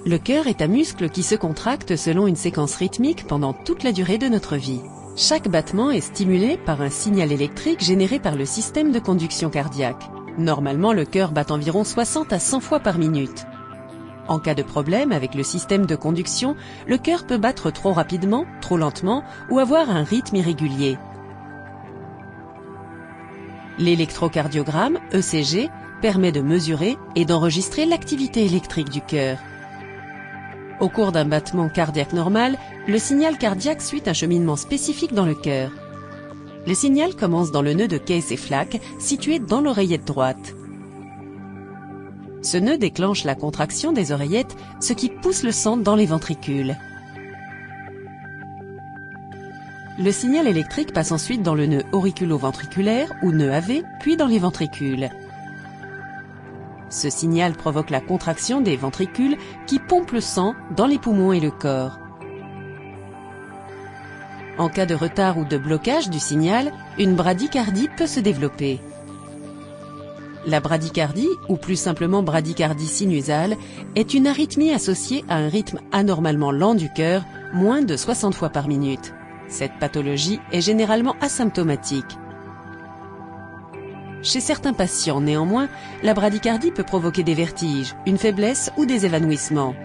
Le cœur est un muscle qui se contracte selon une séquence rythmique pendant toute la durée de notre vie. Chaque battement est stimulé par un signal électrique généré par le système de conduction cardiaque. Normalement, le cœur bat environ 60 à 100 fois par minute. En cas de problème avec le système de conduction, le cœur peut battre trop rapidement, trop lentement ou avoir un rythme irrégulier. L'électrocardiogramme, ECG, permet de mesurer et d'enregistrer l'activité électrique du cœur. Au cours d'un battement cardiaque normal, le signal cardiaque suit un cheminement spécifique dans le cœur. Le signal commence dans le nœud de Case et Flack, situé dans l'oreillette droite. Ce nœud déclenche la contraction des oreillettes, ce qui pousse le sang dans les ventricules. Le signal électrique passe ensuite dans le nœud auriculo-ventriculaire ou nœud AV, puis dans les ventricules. Ce signal provoque la contraction des ventricules qui pompent le sang dans les poumons et le corps. En cas de retard ou de blocage du signal, une bradycardie peut se développer. La bradycardie, ou plus simplement bradycardie sinusale, est une arythmie associée à un rythme anormalement lent du cœur, moins de 60 fois par minute. Cette pathologie est généralement asymptomatique. Chez certains patients, néanmoins, la bradycardie peut provoquer des vertiges, une faiblesse ou des évanouissements.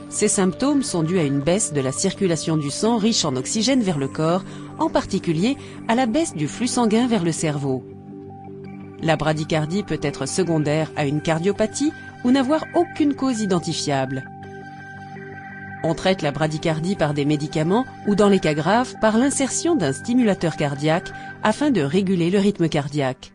Ces symptômes sont dus à une baisse de la circulation du sang riche en oxygène vers le corps, en particulier à la baisse du flux sanguin vers le cerveau. La bradycardie peut être secondaire à une cardiopathie ou n'avoir aucune cause identifiable. On traite la bradycardie par des médicaments ou, dans les cas graves, par l'insertion d'un stimulateur cardiaque afin de réguler le rythme cardiaque.